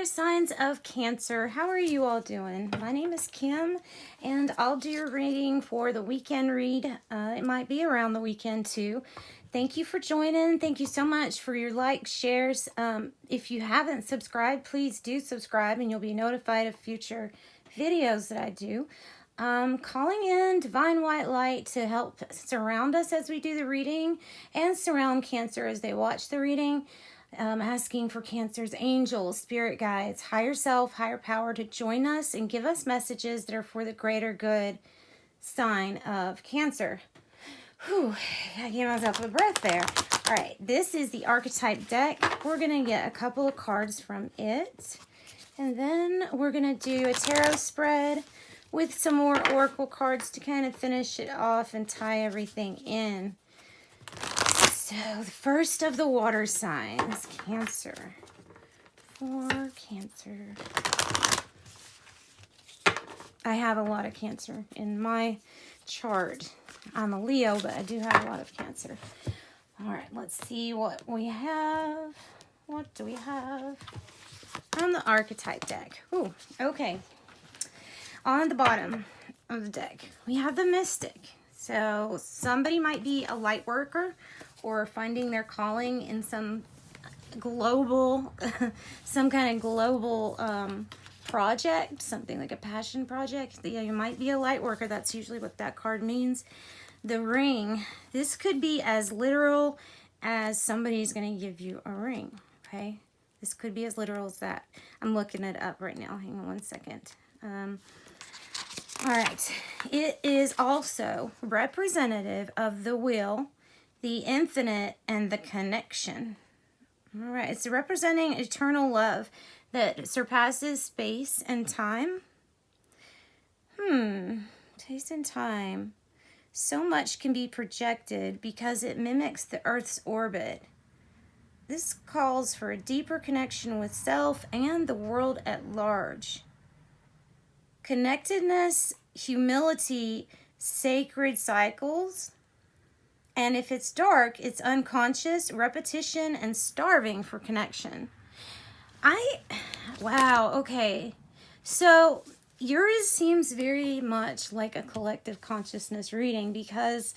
water signs of Cancer. How are you all doing? My name is Kim, and I'll do your reading for the weekend read. It might be around the weekend too. Thank you for joining. Thank you so much for your likes, shares. If you haven't subscribed, please do subscribe, and you'll be notified of future videos that I do. Calling in Divine White Light to help surround us as we do the reading and surround Cancer as they watch the reading. Asking for Cancer's angels, spirit guides, higher self, higher power to join us and give us messages that are for the greater good sign of Cancer. Whew, I gave myself a breath there. All right, this is the archetype deck. We're going to get a couple of cards from it. And then we're going to do a tarot spread with some more oracle cards to kind of finish it off and tie everything in. So, the first of the water signs, Cancer. For Cancer. I have a lot of Cancer in my chart. I'm a Leo, but I do have a lot of Cancer. All right, let's see what we have. What do we have on the archetype deck? Ooh, okay. On the bottom of the deck, we have the Mystic. So, somebody might be a light worker or finding their calling in some global, some kind of global project, something like a passion project. Yeah, you might be a light worker. That's usually what that card means. The ring, this could be as literal as somebody's going to give you a ring, okay? This could be as literal as that. I'm looking it up right now. Hang on one second. All right. It is also representative of the will, the infinite, and the connection. All right, it's representing eternal love that surpasses space and time. Space and time. So much can be projected because it mimics the Earth's orbit. This calls for a deeper connection with self and the world at large. Connectedness, humility, sacred cycles. And if it's dark, it's unconscious, repetition, and starving for connection. Wow, okay. So yours seems very much like a collective consciousness reading because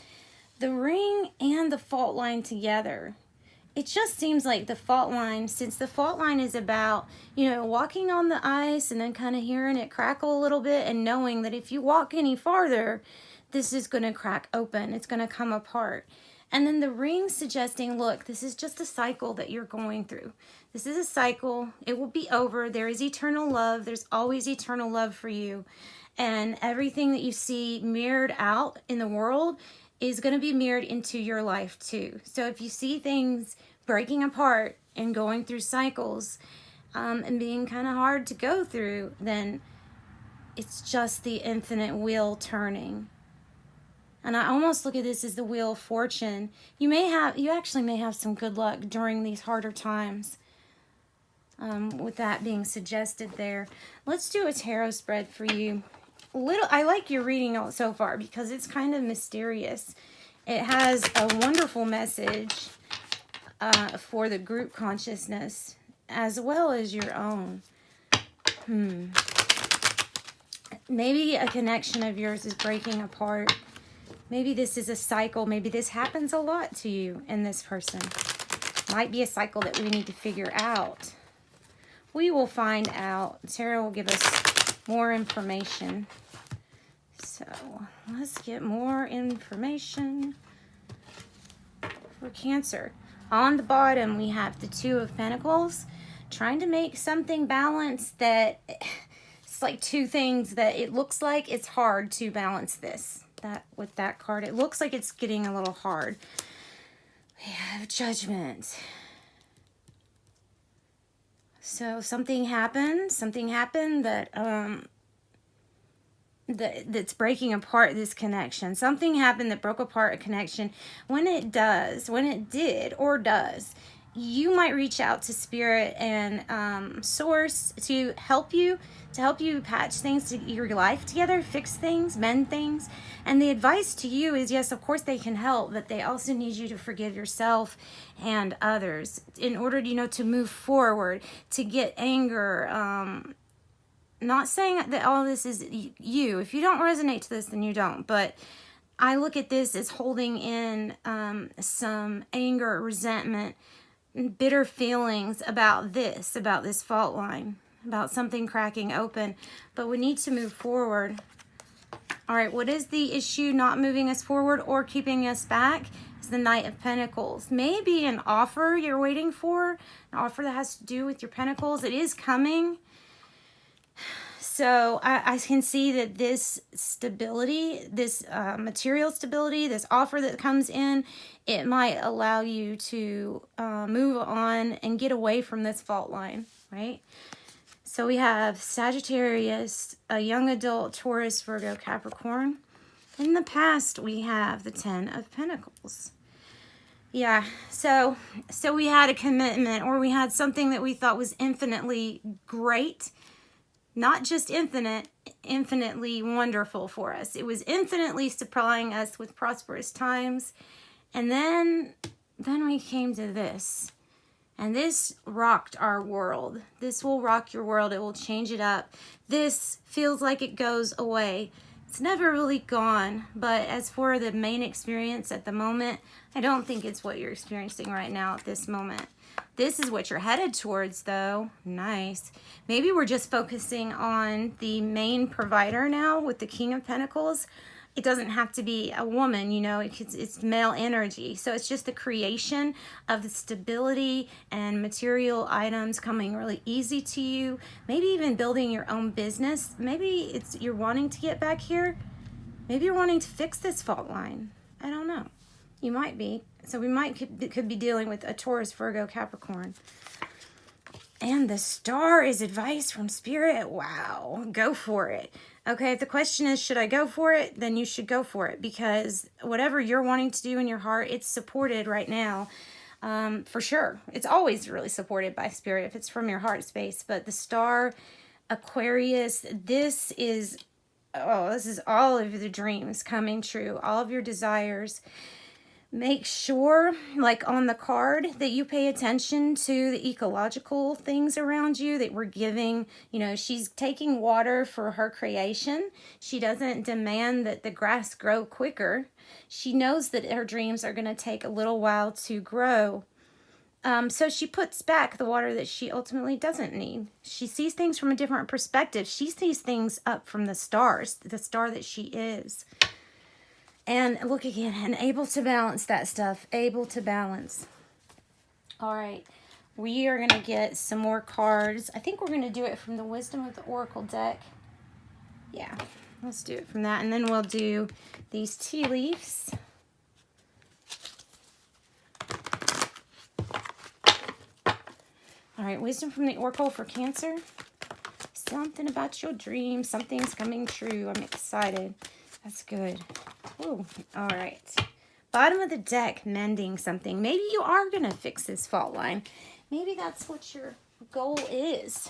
the ring and the fault line together, it just seems like the fault line, since the fault line is about, walking on the ice and then kind of hearing it crackle a little bit and knowing that if you walk any farther, this is going to crack open. It's going to come apart. And then the ring suggesting, look, this is just a cycle that you're going through. This is a cycle. It will be over. There is eternal love. There's always eternal love for you. And everything that you see mirrored out in the world is going to be mirrored into your life too. So if you see things breaking apart and going through cycles and being kind of hard to go through, then it's just the infinite wheel turning. And I almost look at this as the wheel of fortune. You actually may have some good luck during these harder times. With that being suggested there. Let's do a tarot spread for you. I like your reading so far because it's kind of mysterious. It has a wonderful message for the group consciousness as well as your own. Maybe a connection of yours is breaking apart. Maybe this is a cycle. Maybe this happens a lot to you and this person. Might be a cycle that we need to figure out. We will find out. Tarot will give us more information. So let's get more information for Cancer. On the bottom, we have the Two of Pentacles, trying to make something balanced that it's like two things that it looks like it's hard to balance this. With that card, it looks like it's getting a little hard. We have Judgment. So something happened that that's breaking apart this connection. Something happened that broke apart a connection. When it did or does, you might reach out to spirit and source to help you patch things to your life together, fix things, mend things. And the advice to you is, yes, of course they can help, but they also need you to forgive yourself and others in order, to move forward, to get anger. Not saying that all this is you. If you don't resonate to this, then you don't. But I look at this as holding in some anger, resentment, bitter feelings about this fault line, about something cracking open. But we need to move forward. All right, what is the issue not moving us forward or keeping us back? It's the Knight of Pentacles. Maybe an offer you're waiting for, an offer that has to do with your pentacles. It is coming. So I can see that this stability, this material stability, this offer that comes in, it might allow you to move on and get away from this fault line, right? So we have Sagittarius, a young adult, Taurus, Virgo, Capricorn. In the past, we have the Ten of Pentacles. Yeah, so we had a commitment, or we had something that we thought was infinitely great. Not just infinitely wonderful for us. It was infinitely supplying us with prosperous times. And then we came to this. And this rocked our world. This will rock your world. It will change it up. This feels like it goes away. It's never really gone. But as for the main experience at the moment, I don't think it's what you're experiencing right now at this moment. This is what you're headed towards, though. Nice. Maybe we're just focusing on the main provider now with the King of Pentacles. It doesn't have to be a woman, it's male energy. So it's just the creation of the stability and material items coming really easy to you. Maybe even building your own business. Maybe you're wanting to get back here. Maybe you're wanting to fix this fault line. I don't know. You might be. So we could be dealing with a Taurus, Virgo, Capricorn. And the Star is advice from Spirit. Wow. Go for it. Okay, if the question is, should I go for it? Then you should go for it, because whatever you're wanting to do in your heart, it's supported right now. For sure. It's always really supported by Spirit if it's from your heart space. But the Star, Aquarius, this is all of the dreams coming true. All of your desires. Make sure, like on the card, that you pay attention to the ecological things around you that we're giving. She's taking water for her creation. She doesn't demand that the grass grow quicker. She knows that her dreams are going to take a little while to grow. So she puts back the water that she ultimately doesn't need. She sees things from a different perspective. She sees things up from the stars, the star that she is. And look again, and able to balance that stuff. Able to balance. All right. We are going to get some more cards. I think we're going to do it from the Wisdom of the Oracle deck. Yeah, let's do it from that. And then we'll do these tea leaves. All right, Wisdom from the Oracle for Cancer. Something about your dreams. Something's coming true. I'm excited. That's good. Ooh, all right. Bottom of the deck, mending something. Maybe you are going to fix this fault line. Maybe that's what your goal is.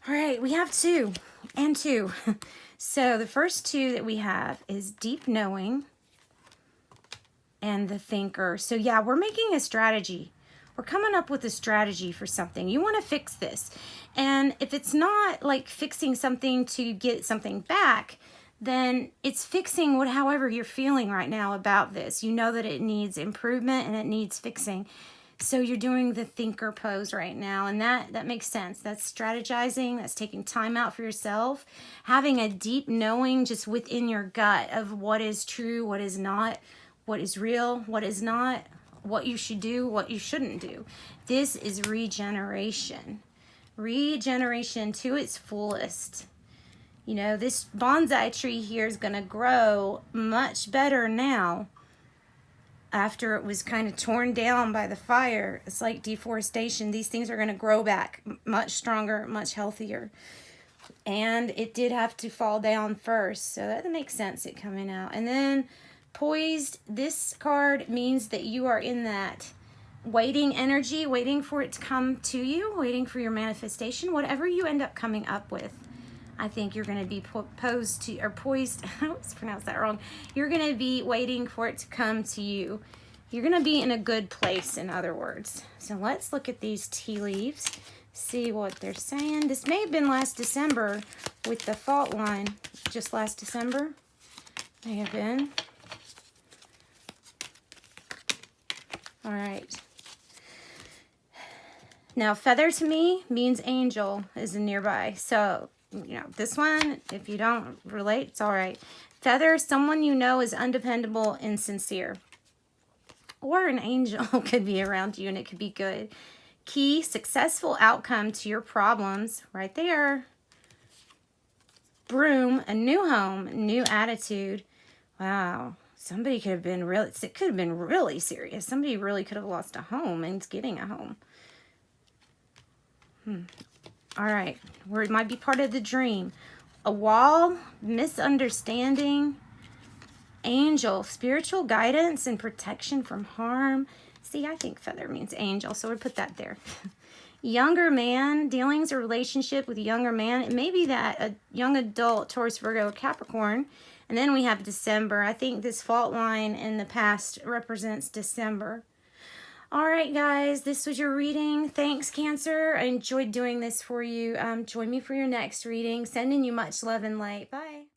All right, we have two and two. So the first two that we have is Deep Knowing and the Thinker. So yeah, we're making a strategy. We're coming up with a strategy for something. You want to fix this. And if it's not like fixing something to get something back, then it's fixing however you're feeling right now about this. You know that it needs improvement and it needs fixing. So you're doing the thinker pose right now, and that makes sense. That's strategizing, that's taking time out for yourself, having a deep knowing just within your gut of what is true, what is not, what is real, what is not, what you should do, what you shouldn't do. This is regeneration. Regeneration to its fullest. This bonsai tree here is going to grow much better now after it was kind of torn down by the fire. It's like deforestation. These things are going to grow back much stronger, much healthier. And it did have to fall down first, so that makes sense, it coming out. And then Poised, this card means that you are in that waiting energy, waiting for it to come to you, waiting for your manifestation, whatever you end up coming up with. I think you're going to be poised, I always pronounce that wrong. You're going to be waiting for it to come to you. You're going to be in a good place, in other words. So let's look at these tea leaves, see what they're saying. This may have been last December with the fault line. Just last December. May have been. All right. Now, feather to me means angel is nearby. So, you know, this one, if you don't relate, it's all right. Feather, someone you know is undependable and sincere. Or an angel could be around you and it could be good. Key, successful outcome to your problems. Right there. Broom, a new home, new attitude. Wow. Somebody could have been really, it could have been really serious. Somebody really could have lost a home and is getting a home. All right. Where it might be part of the dream. A wall, misunderstanding. Angel, spiritual guidance and protection from harm. See, I think feather means angel, so we put that there. Younger man, dealings or relationship with a younger man. It may be that a young adult, Taurus, Virgo, Capricorn. And then we have December. I think this fault line in the past represents December. All right, guys, this was your reading. Thanks, Cancer. I enjoyed doing this for you. Join me for your next reading. Sending you much love and light. Bye.